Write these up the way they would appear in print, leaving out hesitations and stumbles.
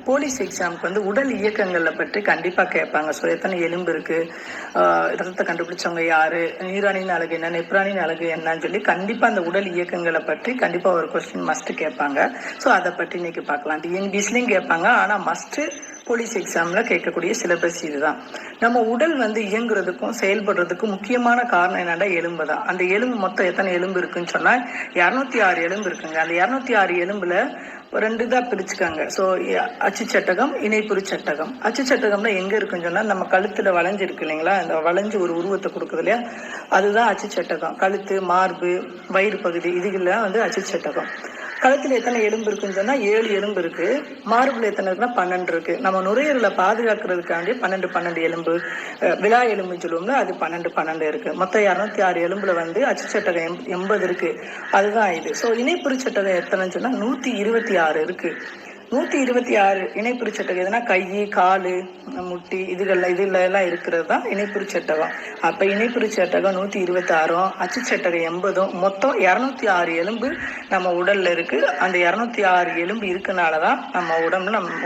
Police எக்ஸாமுக்கு வந்து உடல் இயக்கங்களை பற்றி கண்டிப்பாக கேட்பாங்க. ஸோ எத்தனை எலும்பு இருக்குது, ரத்தத்தை கண்டுபிடிச்சவங்க யார், நீராணின் அழகு என்ன, நெப்ரானின் அழகு என்னன்னு சொல்லி கண்டிப்பாக அந்த உடல் இயக்கங்களை பற்றி கண்டிப்பாக ஒரு கொஸ்டின் மஸ்ட்டு கேட்பாங்க. ஸோ அதை பற்றி இன்னைக்கு பார்க்கலாம். டிஎன்பிஎஸ்லையும் கேட்பாங்க, ஆனால் மஸ்ட்டு போலீஸ் எக்ஸாமில் கேட்கக்கூடிய சிலபஸ் இதுதான். நம்ம உடல் வந்து இயங்குறதுக்கும் செயல்படுறதுக்கும் முக்கியமான காரணம் என்னன்னா எலும்பு தான். அந்த எலும்பு மொத்தம் எத்தனை எலும்பு இருக்குன்னு சொன்னால் 206 எலும்பு இருக்குங்க. அந்த 206 எலும்புல 2 தான் பிரிச்சுக்காங்க. ஸோ அச்சு சட்டகம், இணைப்புறு சட்டகம். அச்சு சட்டகம்னா எங்கே இருக்குன்னு சொன்னால் நம்ம கழுத்தில் வளைஞ்சு இருக்கு இல்லைங்களா, அந்த வளைஞ்சு ஒரு உருவத்தை கொடுக்குது இல்லையா, அதுதான் அச்சு சட்டகம். கழுத்து, மார்பு, வயிறு பகுதி இதுகள்லாம் வந்து அச்சு சட்டகம். கழுத்தில் எத்தனை எலும்பு இருக்குன்னு சொன்னால் 7 எலும்பு இருக்கு. மார்பில் எத்தனை இருக்குன்னா 12 இருக்கு. நம்ம நுரையீரலை பாதுகாக்கிறதுக்காண்டி 12 எலும்பு, விழா எலும்புன்னு சொல்லுவோம்ல, அது 12 இருக்கு. மொத்தம் 206 எலும்புல வந்து அச்சு சட்டகம் 80 இருக்கு. அதுதான் இது. ஸோ இணைப்புறு சட்டகம் எத்தனைன்னு சொன்னா 126 இருக்கு. 126 இணைப்புறு சட்டகம் எதுனா கை, கால், முட்டி இதுல இருக்கிறது தான் இணைப்புறு சட்டகம். அப்ப இணைப்புறு சட்டகம் 126, அச்சு சட்டகம் 80, மொத்தம் 206 எலும்பு நம்ம உடல்ல இருக்கு. அந்த 206 எலும்பு இருக்கனாலதான் நம்ம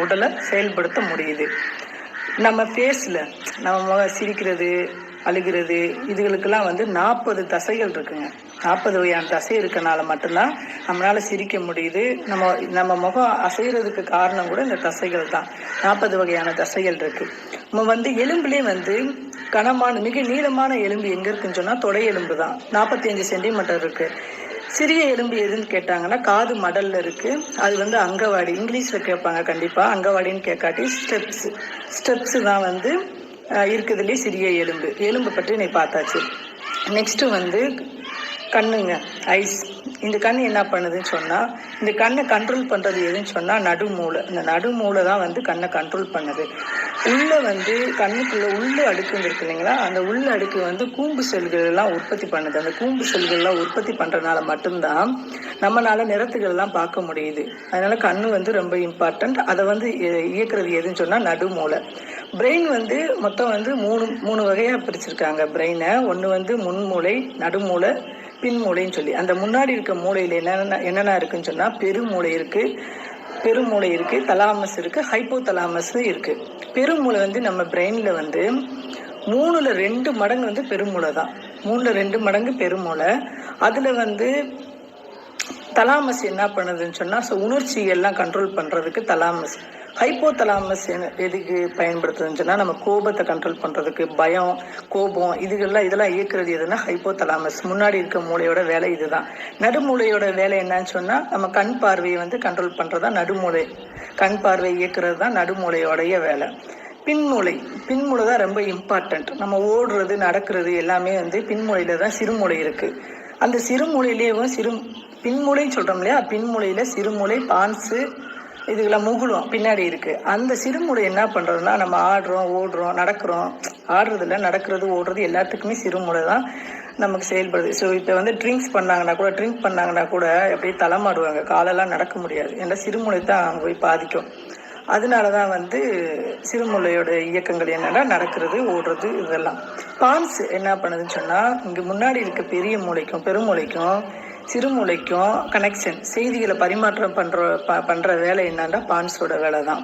உடலை செயல்படுத்த முடியுது. நம்ம ஃபேஸ்ல நம்ம சிரிக்கிறது, அழுகிறது இதுகளுக்கெல்லாம் வந்து 40 தசைகள் இருக்குங்க. 40 வகையான தசை இருக்கனால மட்டும்தான் நம்மளால சிரிக்க முடியுது. நம்ம முகம் அசைகிறதுக்கு காரணம் கூட இந்த தசைகள் தான். 40 வகையான தசைகள் இருக்கு. நம்ம வந்து எலும்புலேயே வந்து கனமான மிக நீளமான எலும்பு எங்க இருக்குன்னு சொன்னா தொடை எலும்பு தான். 45 சென்டிமீட்டர் இருக்கு. சிறிய எலும்பு எதுன்னு கேட்டாங்கன்னா காது மடல்ல இருக்கு. அது வந்து அங்கவாடி, இங்கிலீஷ்ல கேட்பாங்க கண்டிப்பா. அங்கவாடின்னு கேட்காட்டி ஸ்டெப்ஸ் தான் வந்து இருக்குதுலேயே சிறிய எலும்பு பற்றி நீ பார்த்தாச்சு. நெக்ஸ்ட் வந்து கண்ணுங்க, ஐஸ். இந்த கண் என்ன பண்ணுதுன்னு சொன்னா, இந்த கண்ணை கண்ட்ரோல் பண்றது எதுன்னு சொன்னா நடுமூளை. இந்த நடுமூளை தான் வந்து கண்ணை கண்ட்ரோல் பண்ணுது. உள்ள வந்து கண்ணுக்குள்ள உள்ள அடுக்கு இருக்கு இல்லைங்களா, அந்த உள்ள அடுக்கு வந்து கூம்பு செல்கள் எல்லாம் உற்பத்தி பண்ணுது. அந்த கூம்பு செல்கள் எல்லாம் உற்பத்தி பண்றதுனால மட்டும்தான் நம்மளால நிறத்துகள் எல்லாம் பார்க்க முடியுது. அதனால கண்ணு வந்து ரொம்ப இம்பார்ட்டன்ட். அதை வந்து இயக்குறது எதுன்னு சொன்னா நடுமூளை. பிரெயின் வந்து மொத்தம் வந்து மூணு வகையா பிரிச்சிருக்காங்க பிரெயினை. ஒன்று வந்து முன்மூளை, நடுமூளை, பின்மூளைன்னு சொல்லி. அந்த முன்னாடி இருக்க மூளையில என்னென்ன இருக்குன்னு சொன்னா பெருமூளை இருக்கு, தலாமஸ் இருக்கு, ஹைப்போ தலாமஸ் இருக்கு. பெருமூளை வந்து நம்ம பிரெயின்ல வந்து 3ல் 2 மடங்கு வந்து பெருமூளை தான். 3ல் 2 மடங்கு பெருமூளை. அதுல வந்து தலாமஸ் என்ன பண்ணுதுன்னு சொன்னா உணர்ச்சிகள்லாம் கண்ட்ரோல் பண்றதுக்கு தலாமஸ். ஹைப்போ தலாமஸ் எதுக்கு பயன்படுத்துதுன்னு சொன்னா நம்ம கோபத்தை கண்ட்ரோல் பண்றதுக்கு, பயம், கோபம் இதெல்லாம் இயக்குறது எதுனா ஹைப்போ தலாமஸ். முன்னாடி இருக்க மூளையோட வேலை இதுதான். நடுமூளையோட வேலை என்னன்னு சொன்னா நம்ம கண் பார்வையை வந்து கண்ட்ரோல் பண்றதா நடுமூளை. கண் பார்வை இயக்குறது தான் நடுமூளையோடைய வேலை. பின்மூளை தான் ரொம்ப இம்பார்ட்டன்ட். நம்ம ஓடுறது, நடக்கிறது எல்லாமே வந்து பின்மூளையில தான் சிறுமூளை இருக்கு. அந்த சிறுமூளையிலேயும் பின்மூளைன்னு சொல்றோம் இல்லையா, பின்மூளையில சிறுமூளை, பான்சு இதுக்கெல்லாம் முகுலம் பின்னாடி இருக்கு. அந்த சிறுமூளை என்ன பண்றதுன்னா நம்ம ஆடுறோம், ஓடுறோம், நடக்கிறோம், ஆடுறது இல்லை, நடக்கிறது, ஓடுறது எல்லாத்துக்குமே சிறுமூளை தான் நமக்கு செயல்படுது. ஸோ இப்போ வந்து ட்ரிங்க் பண்ணாங்கன்னா கூட அப்படியே தலைமாடுவாங்க, காலெல்லாம் நடக்க முடியாது. ஏன்னா சிறுமூளை தான் அங்கே போய் பாதிக்கும். அதனாலதான் வந்து சிறுமூளையோட இயக்கங்கள் என்னன்னா நடக்கிறது, ஓடுறது இதெல்லாம். பான்ஸ் என்ன பண்ணுதுன்னு சொன்னா இங்க முன்னாடி இருக்க பெரிய மூளைக்கும் பெருமூளைக்கும் சிறுமூளைக்கும் கனெக்ஷன், செய்திகளை பரிமாற்றம் பண்ற வேலை என்னன்னா பான்ஸோட வேலை தான்.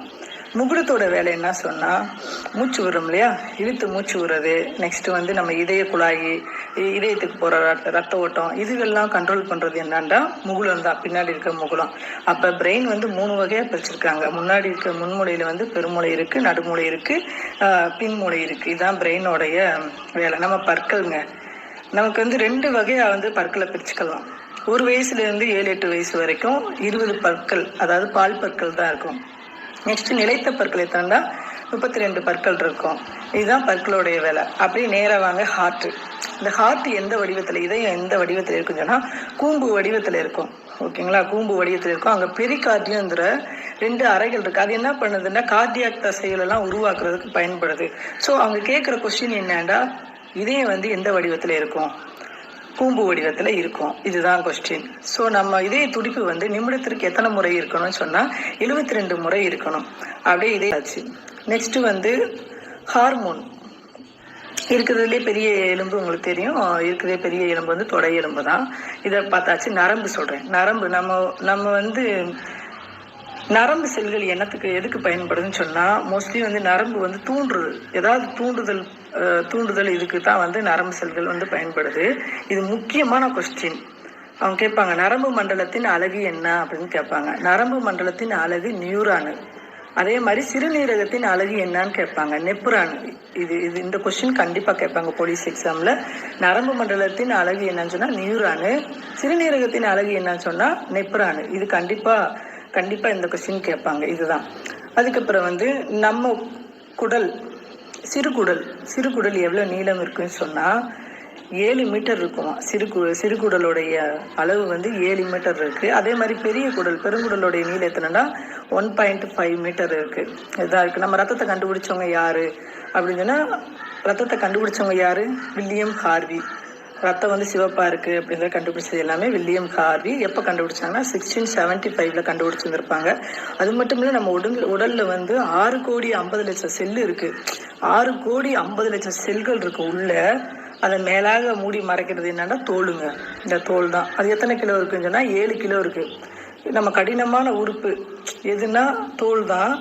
முகுடத்தோட வேலை என்ன சொன்னா மூச்சு விடுறோம் இல்லையா, இழுத்து மூச்சு விடுறது. நெக்ஸ்ட் வந்து நம்ம இதய குழாயி, இதயத்துக்கு போற ரத்த ஓட்டம் இதுகெல்லாம் கண்ட்ரோல் பண்றது என்னன்னா முகுலம் தான், பின்னாடி இருக்க முகுலம். அப்ப பிரெயின் வந்து 3 வகையா பிரிச்சிருக்காங்க. முன்னாடி இருக்க முன்மூளையில வந்து பெருமூளை இருக்கு, நடுமூளை இருக்கு, பின்மூளை இருக்கு. இதுதான் பிரெயினோடைய வேலை. நம்ம பற்கள்ங்க, நமக்கு வந்து 2 வகையா வந்து பற்களை பிரிச்சுக்கலாம். 1 வயசுல இருந்து 7-8 வயசு வரைக்கும் 20 பற்கள், அதாவது பால் பற்கள் தான் இருக்கும். நெக்ஸ்ட் நிலைத்த பற்கள் எத்தனைன்னா 32 பற்கள் இருக்கும். இதுதான் பற்களுடைய வேலை. அப்படியே நேரா வாங்க ஹார்ட். இந்த ஹார்ட் எந்த வடிவத்துல, இதயம் எந்த வடிவத்துல இருக்குன்னு சொன்னா கூம்பு வடிவத்துல இருக்கும். ஓகேங்களா, கூம்பு வடிவத்துல இருக்கும். அங்க பெரிகார்டியம்ங்கிற 2 அறைகள் இருக்கு. அது என்ன பண்ணுதுன்னா கார்டியாக் தசைகள் எல்லாம் உருவாக்குறதுக்கு பயன்படுது. ஸோ அவங்க கேட்குற கொஸ்டின் என்னன்னா இதயம் வந்து எந்த வடிவத்துல இருக்கும், கூம்பு வடிவத்துல இருக்கும். இதுதான் கொஸ்டின். ஸோ நம்ம இதய துடிப்பு வந்து நிமிடத்திற்கு எத்தனை முறை இருக்கணும்னு சொன்னா 72 முறை இருக்கணும். அப்படியே இதே ஆச்சு. நெக்ஸ்ட் வந்து ஹார்மோன். இருக்கிறதுலே பெரிய எலும்பு உங்களுக்கு தெரியும், இருக்கிறதே பெரிய எலும்பு வந்து தொடை எலும்பு தான். இதை பார்த்தாச்சு. நரம்பு சொல்றேன். நரம்பு நம்ம வந்து நரம்பு செல்கள் எதுக்கு பயன்படுதுன்னு சொன்னால் மோஸ்ட்லி வந்து நரம்பு வந்து தூண்டுறது, ஏதாவது தூண்டுதல் இதுக்கு தான் வந்து நரம்பு செல்கள் வந்து பயன்படுது. இது முக்கியமான கொஸ்டின். அவங்க கேட்பாங்க, நரம்பு மண்டலத்தின் அலகு என்ன அப்படின்னு கேட்பாங்க. நரம்பு மண்டலத்தின் அலகு நியூரானு. அதே மாதிரி சிறுநீரகத்தின் அலகு என்னன்னு கேட்பாங்க, நெப்ரான். இது இந்த கொஸ்டின் கண்டிப்பாக கேட்பாங்க போலீஸ் எக்ஸாமில். நரம்பு மண்டலத்தின் அலகு என்னன்னு சொன்னால் நியூரானு, சிறுநீரகத்தின் அலகு என்னன்னு சொன்னால் நெப்ரானு. இது கண்டிப்பாக இந்த கொஸ்டின் கேட்பாங்க. இதுதான். அதுக்கப்புறம் வந்து நம்ம குடல், சிறுகுடல் எவ்வளோ நீளம் இருக்குன்னு சொன்னால் 7 மீட்டர் இருக்குமா. சிறுகுடலுடைய அளவு வந்து 7 மீட்டர் இருக்கு. அதே மாதிரி பெருங்குடலுடைய நீளம் எத்தனைன்னா 1.5 மீட்டர் இருக்கு. இதாக இருக்கு. நம்ம ரத்தத்தை கண்டுபிடிச்சவங்க யாரு அப்படின்னு சொன்னா, ரத்தத்தை கண்டுபிடிச்சவங்க யாரு? William Harvey. ரத்தம் வந்து சிவப்பா இருக்கு அப்படின்றத கண்டுபிடிச்சது எல்லாமே வில்லியம் ஹார்வி. எப்போ கண்டுபிடிச்சாங்கன்னா 1675 கண்டுபிடிச்சிருந்திருப்பாங்க. அது மட்டும் இல்லை, நம்ம உடல்ல வந்து 6,50,00,000 செல்லு இருக்கு. 6,50,00,000 செல்கள் இருக்கு உள்ள. அதை மேலாக மூடி மறைக்கிறது என்னன்னா தோலுங்க. இந்த தோல் தான். அது எத்தனை கிலோ இருக்குன்னு சொன்னா 7 கிலோ இருக்கு. நம்ம கடினமான உறுப்பு எதுனா தோல் தான்.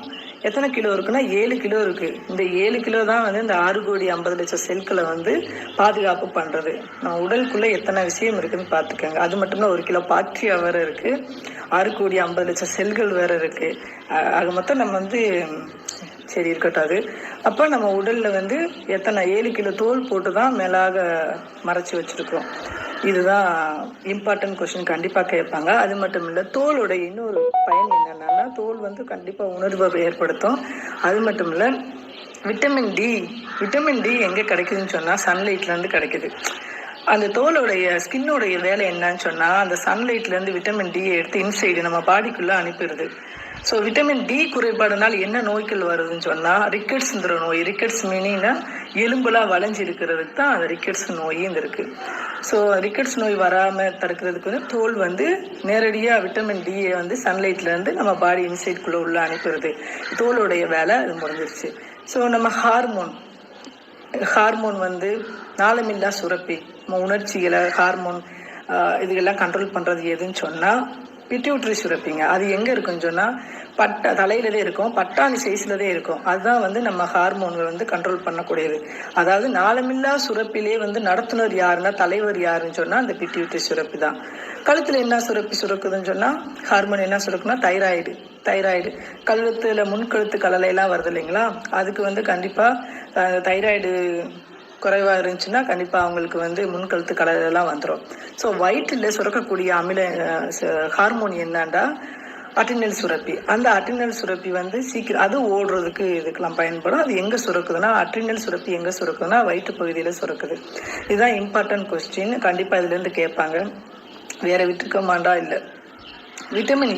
எத்தனை கிலோ இருக்குன்னா 7 கிலோ இருக்கு. இந்த 7 கிலோ தான் வந்து இந்த 6,50,00,000 செல்களை வந்து பாதுகாப்பு பண்றது. நம்ம உடலுக்குள்ள எத்தனை விஷயம் இருக்குன்னு பார்த்துக்கோங்க. அது மட்டும்தான் 1 கிலோ பாக்டீரியா வேற இருக்கு, 6,50,00,000 செல்கள் வேற இருக்கு. அது மொத்தம் நம்ம வந்து சரி இருக்கட்டும். அது அப்போ நம்ம உடல்ல வந்து எத்தனை 7 கிலோ தோல் போட்டு தான் மேலாக மறைச்சி வச்சிருக்கிறோம். இதுதான் இம்பார்ட்டன்ட் கொஸ்டின், கண்டிப்பாக கேட்பாங்க. அது மட்டும் இல்லை, தோலுடைய இன்னொரு பயன் என்னன்னா, தோல் வந்து கண்டிப்பாக உணர்வை ஏற்படுத்தும். அது மட்டும் இல்லை, விட்டமின் டி எங்கே கிடைக்குதுன்னு சொன்னால் சன்லைட்லேருந்து கிடைக்குது. அந்த தோலுடைய ஸ்கின்னுடைய வேலை என்னன்னு சொன்னால், அந்த சன்லைட்லேருந்து விட்டமின் டியை எடுத்து இன்சைடு நம்ம பாடிக்குள்ளே அனுப்பிடுது. ஸோ விட்டமின் டி குறைபாடுனால் என்ன நோய்கள் வருதுன்னு சொன்னால், ரிக்கெட்ஸ்ங்கிற நோய். ரிக்கெட்ஸ் மீனிங்னா எலும்புலாம் வளைஞ்சி இருக்கிறதுக்கு தான் அந்த ரிக்கெட்ஸ் நோயின்னு இருக்கு. ஸோ ரிக்கெட்ஸ் நோய் வராமல் தடுக்கிறதுக்கு வந்து தோல் வந்து நேரடியாக விட்டமின் டியை வந்து சன்லைட்லேருந்து நம்ம பாடி இன்சைட்குள்ளே உள்ள அனுப்புறது. தோலுடைய வேலை அது முடிஞ்சிருச்சு. ஸோ நம்ம ஹார்மோன் வந்து நாளமில்லா சுரப்பி, நம்ம உணர்ச்சிகளை ஹார்மோன் இதுக்கெல்லாம் கண்ட்ரோல் பண்ணுறது எதுன்னு சொன்னால் பிட்யூட்டரி சுரப்பிங்க. அது எங்கே இருக்குன்னு சொன்னால் தலையிலதே இருக்கும், பட்டாணி சைஸ்லதே இருக்கும். அதுதான் வந்து நம்ம ஹார்மோன்கள் வந்து கண்ட்ரோல் பண்ணக்கூடியது. அதாவது நாளமில்லா சுரப்பிலே வந்து நடத்துனர் யாருன்னா, தலைவர் யாருன்னு சொன்னால் அந்த பிட்யூட்டரி சுரப்பி தான். கழுத்தில் என்ன சுரப்பி சுரக்குதுன்னு சொன்னால், ஹார்மோன் என்ன சுரக்குன்னா தைராய்டு. கழுத்துல முன்கழுத்து கலலையெல்லாம் வருது இல்லைங்களா, அதுக்கு வந்து கண்டிப்பாக தைராய்டு குறைவாக இருந்துச்சுன்னா கண்டிப்பாக அவங்களுக்கு வந்து முன்கழுத்து கலரெல்லாம் வந்துடும். ஸோ வயிற்றில் சுரக்கக்கூடிய ஹார்மோன் என்னன்னா அட்ரினல் சுரப்பி. அந்த அட்ரினல் சுரப்பி வந்து சீக்கிரம் அது ஓடுறதுக்கு இதுக்கெல்லாம் பயன்படும். அது எங்கே சுரக்குதுன்னா, அட்ரினல் சுரப்பி எங்கே சுரக்குதுன்னா வயிற்று பகுதியில் சுரக்குது. இதுதான் இம்பார்ட்டன்ட் கொஸ்டின், கண்டிப்பாக இதுலேருந்து கேட்பாங்க. வேற விட்டுருக்கமாண்டா இல்லை. விட்டமின்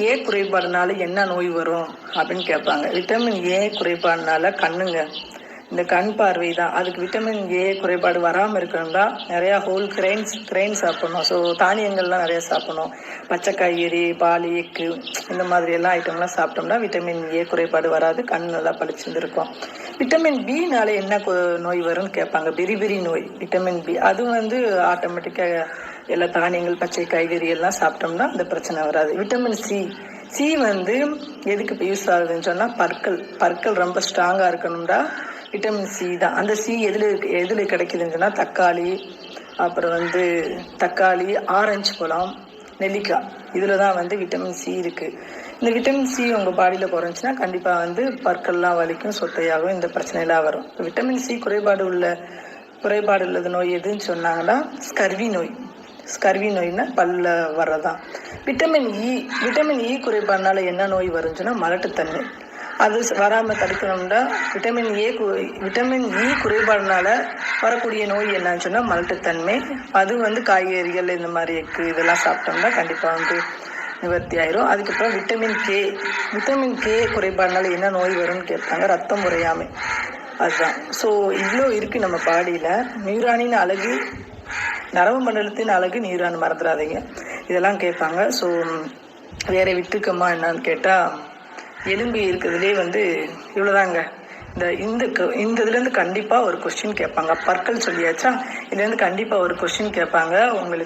ஏ குறைபாடுனால என்ன நோய் வரும் அப்படின்னு கேட்பாங்க. விட்டமின் ஏ குறைபாடுனால கண்ணுங்க, இந்த கண் பார்வை தான். அதுக்கு விட்டமின் ஏ குறைபாடு வராமல் இருக்கணும்னா நிறையா ஹோல் கிரெயின் சாப்பிடணும். ஸோ தானியங்கள்லாம் நிறையா சாப்பிடணும். பச்சை காய்கறி, பால், எக்கு இந்த மாதிரி எல்லாம் ஐட்டம்லாம் சாப்பிட்டோம்னா விட்டமின் ஏ குறைபாடு வராது, கண் நல்லா பளிச்சுன்னு இருக்கும். விட்டமின் பினால என்ன நோய் வரும்னு கேட்பாங்க. பெரி நோய். விட்டமின் பி அது வந்து ஆட்டோமேட்டிக்காக எல்லா தானியங்கள், பச்சை காய்கறி எல்லாம் சாப்பிட்டோம்னா அந்த பிரச்சனை வராது. விட்டமின் சி வந்து எதுக்கு இப்போ யூஸ் ஆகுதுன்னு சொன்னால், பற்கள் ரொம்ப ஸ்ட்ராங்காக இருக்கணும்டா விட்டமின் சி தான். அந்த சி எதில் கிடைக்குதுன்னு சொன்னால் தக்காளி, ஆரஞ்சு பழம், நெல்லிக்காய், இதில் தான் வந்து விட்டமின் சி இருக்குது. இந்த விட்டமின் சி உங்கள் பாடியில் குறைஞ்சின்னா கண்டிப்பாக வந்து பற்கள்லாம் வலிக்கும், சொத்தையாகும், இந்த பிரச்சனையெல்லாம் வரும். விட்டமின் சி குறைபாடு உள்ளது நோய் எதுன்னு சொன்னாங்கன்னா ஸ்கர்வி நோய்னா பல்ல வர்றதான். விட்டமின் இ குறைபாடுனால என்ன நோய் வரும்னு சொன்னால் மலட்டுத்தன்மை. அது வராமல் தடுக்கணும்னா விட்டமின் இ குறைபாடுனால வரக்கூடிய நோய் என்னன்னு சொன்னால் மலட்டுத்தன்மை. அது வந்து காய்கறிகள், இந்த மாதிரி எக்கு இதெல்லாம் சாப்பிட்டோம்னா கண்டிப்பாக வந்து நிவர்த்தி ஆயிரும். அதுக்கப்புறம் விட்டமின் கே குறைபாடுனால என்ன நோய் வரும்னு கேட்பாங்க. ரத்தம் உறையாமை, அதுதான். ஸோ இவ்வளோ இருக்குது நம்ம பாடியில். நியூரானின் அழகு, நரம்பு மண்டலத்தின் அழகு நியூரான், மறந்துடாதீங்க. இதெல்லாம் கேட்பாங்க. ஸோ வேற விட்டுக்கமா என்னன்னு கேட்டால், எலும்பு இருக்கிறதுலே வந்து இவ்வளோதாங்க. இந்த இதுலேருந்து கண்டிப்பாக ஒரு கொஸ்டின் கேட்பாங்க. பற்கள் சொல்லியாச்சா, இதுலேருந்து கண்டிப்பாக ஒரு கொஸ்டின் கேட்பாங்க உங்களுக்கு.